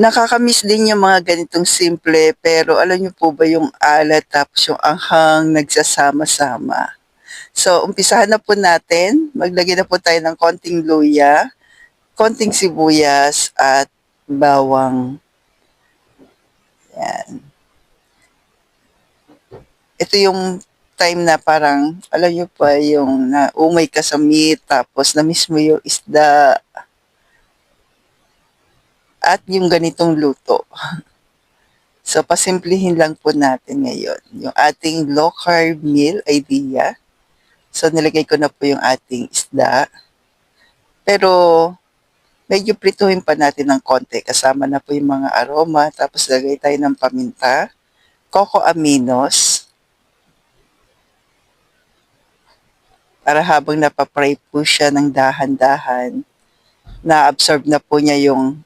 Nakakamiss din yung mga ganitong simple, pero alam niyo po ba yung alat tapos yung anghang nagsasama-sama. So, umpisahan na po natin. Maglagay na po tayo ng konting luya, konting sibuyas at bawang. Yan. Ito yung time na parang, alam niyo pa, yung naumay ka sa meat, tapos na-miss mo yung isda, at yung ganitong luto. So, pasimplihin lang po natin ngayon yung ating low carb meal idea. So, nilagay ko na po yung ating isda. Pero, medyo prituhin pa natin ng konti. Kasama na po yung mga aroma. Tapos, lagay tayo ng paminta, coco aminos, para habang napapray po siya ng dahan-dahan, na-absorb na po niya yung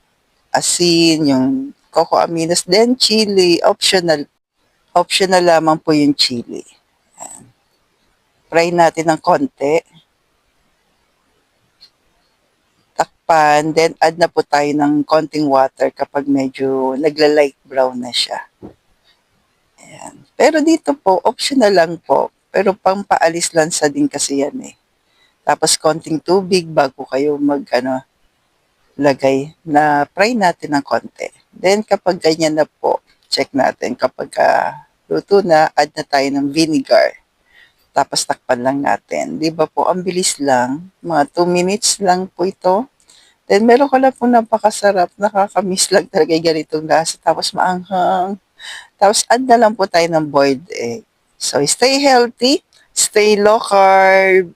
asin, yung coco aminos, then chili, optional. Optional lamang po yung chili. Ayan. Fry natin ng konti. Takpan, then add na po tayo ng konting water kapag medyo nagla-light brown na siya. Ayan. Pero dito po, optional lang po. Pero pampaalis lansa din kasi yan eh. Tapos konting tubig bago kayo lagay na fry natin ng konti. Then kapag ganyan na po, check natin kapag luto na, add na tayo ng vinegar. Tapos takpan lang natin. Di ba po, ang bilis lang. Mga 2 minutes lang po ito. Then meron ko lang po napakasarap. Nakakamiss lang talaga yung ganitong lasa. Tapos maanghang. Tapos add na lang po tayo ng boiled egg. So stay healthy, stay low carb.